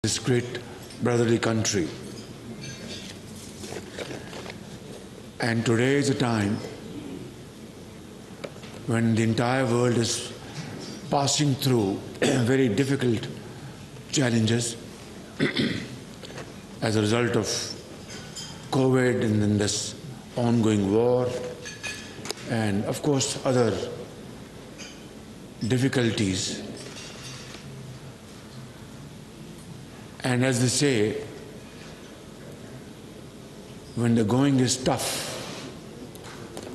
This great brotherly country. And today is a time when the entire world is passing through very difficult challenges as a result of COVID and then this ongoing war and of course other difficulties. And as they say, when the going is tough,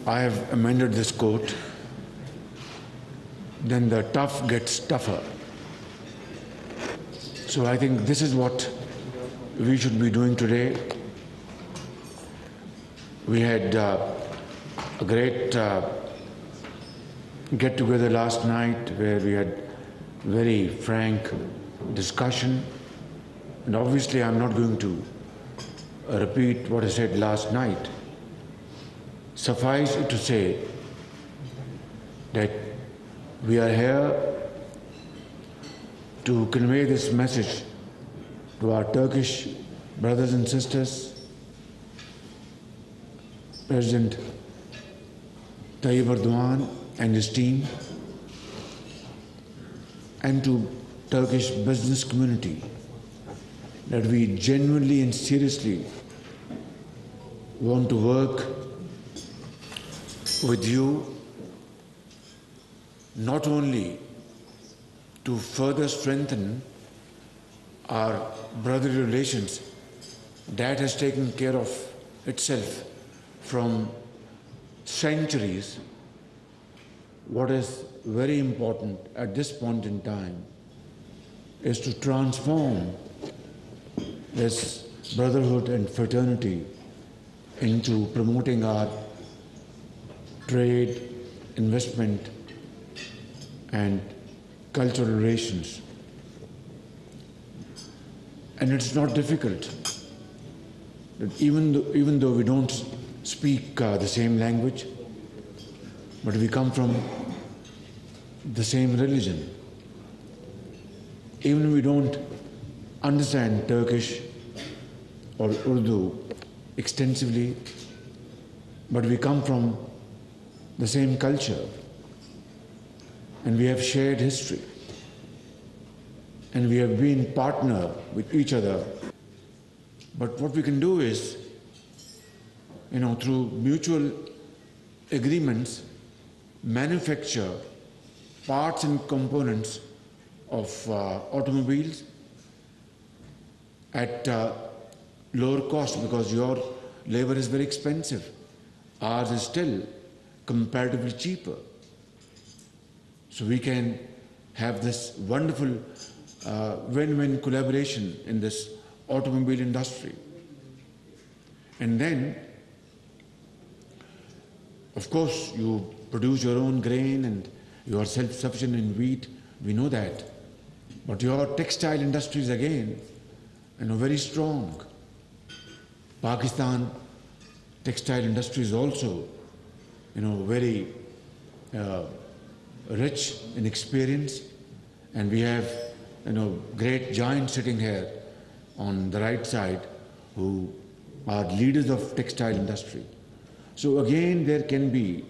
I have amended this quote, then the tough gets tougher. So I think this is what we should be doing today. We had a great get-together last night where we had very frank discussion. And obviously, I'm not going to repeat what I said last night. Suffice it to say that we are here to convey this message to our Turkish brothers and sisters. President Tayyip Erdogan and his team, and to Turkish business community, that we genuinely and seriously want to work with you not only to further strengthen our brotherly relations that has taken care of itself from centuries. What is very important at this point in time is to transform this brotherhood and fraternity into promoting our trade, investment, and cultural relations. And it's not difficult. Even though we don't speak the same language, but we come from the same religion. Even if we don't understand Turkish or Urdu extensively, but we come from the same culture and we have shared history and we have been partner with each other. But what we can do is, through mutual agreements, manufacture parts and components of automobiles at lower cost, because your labor is very expensive. Ours is still comparatively cheaper. So we can have this wonderful win-win collaboration in this automobile industry. And then, of course, you produce your own grain and you are self-sufficient in wheat. We know that. But your textile industries again, very strong. Pakistan textile industry is also, very rich in experience, and we have, great giants sitting here on the right side who are leaders of textile industry. So again, there can be,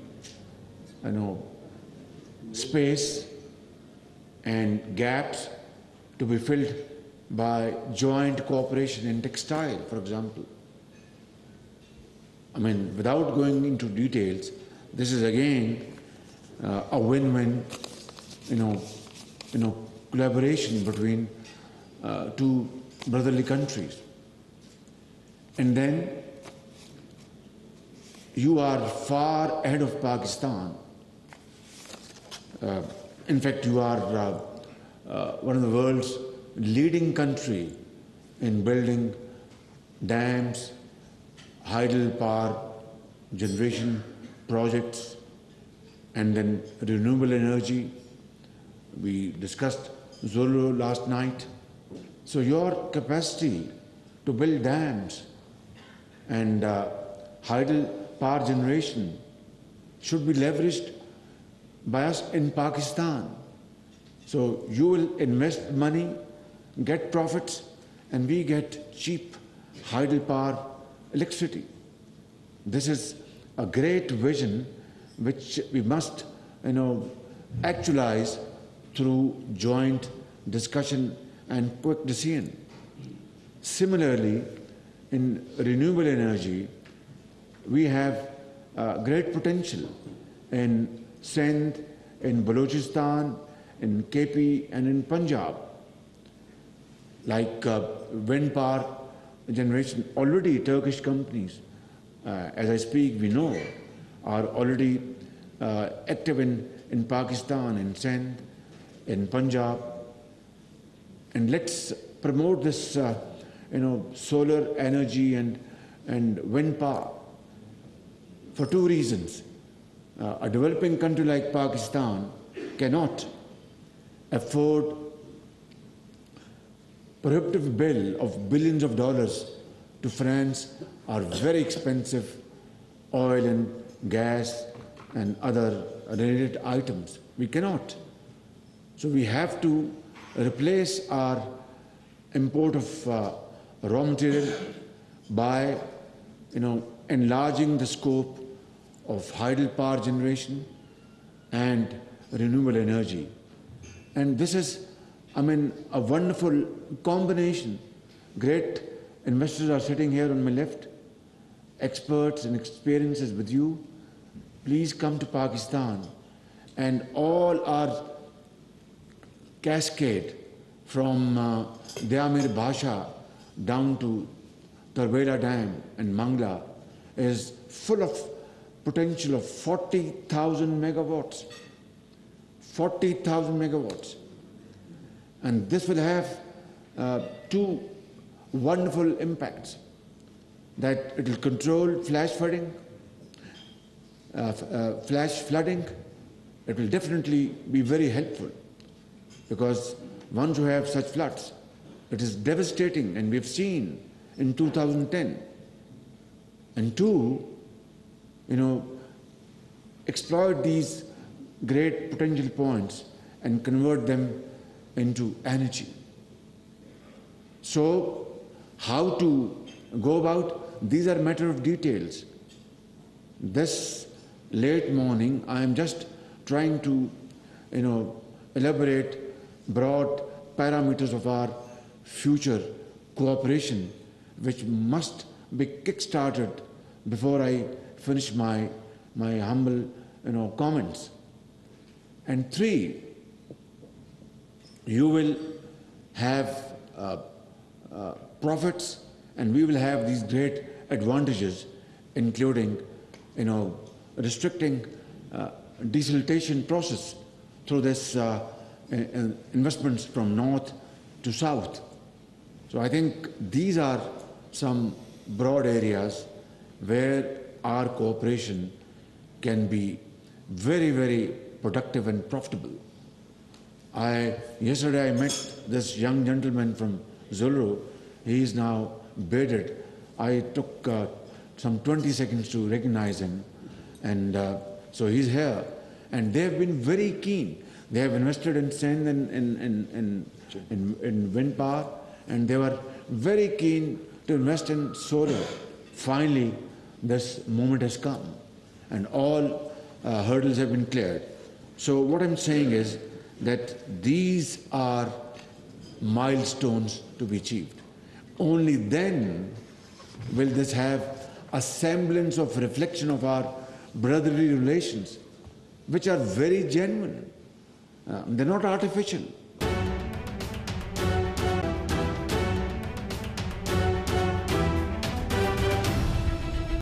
space and gaps to be filled by joint cooperation in textile, for example. Without going into details, this is again a win-win, collaboration between two brotherly countries. And then you are far ahead of Pakistan. In fact, you are one of the world's leading country in building dams, hydel power generation projects, and then renewable energy. We discussed Zolo last night. So your capacity to build dams and hydel power generation should be leveraged by us in Pakistan. So you will invest money, get profits, and we get cheap hydropower electricity. This is a great vision which we must, actualize through joint discussion and quick decision. Similarly, in renewable energy, we have great potential in Sindh, in Balochistan, in KP, and in Punjab. Like wind power generation, already Turkish companies, as I speak, we know, are already active in Pakistan, in Sindh, in Punjab. And let's promote this, solar energy and wind power for two reasons. A developing country like Pakistan cannot afford prohibitive bill of billions of dollars to finance our very expensive oil and gas and other related items. We cannot. So we have to replace our import of raw material by, enlarging the scope of hydropower generation and renewable energy. And this is, a wonderful combination. Great investors are sitting here on my left, experts and experiences with you. Please come to Pakistan, and all our cascade from Dayamir Bhasha down to Tarbela Dam and Mangla is full of potential of 40,000 megawatts. 40,000 megawatts. And this will have two wonderful impacts. That it will control flash flooding. It will definitely be very helpful, because once you have such floods, it is devastating, and we've seen in 2010. And two, exploit these great potential points and convert them into energy. So, how to go about? These are a matter of details. This late morning, I am just trying to, elaborate broad parameters of our future cooperation, which must be kick-started before I finish my humble, comments. And three, you will have profits, and we will have these great advantages, including, restricting desiltation process through this investments from north to south. So I think these are some broad areas where our cooperation can be very, very productive and profitable. Yesterday I met this young gentleman from Zulu. He is now bearded. I took some 20 seconds to recognize him, and so he's here. And they have been very keen. They have invested in sand and in wind power, and they were very keen to invest in solar. Finally, this moment has come, and all hurdles have been cleared. So what I'm saying is that these are milestones to be achieved. Only then will this have a semblance of reflection of our brotherly relations, which are very genuine. They're not artificial.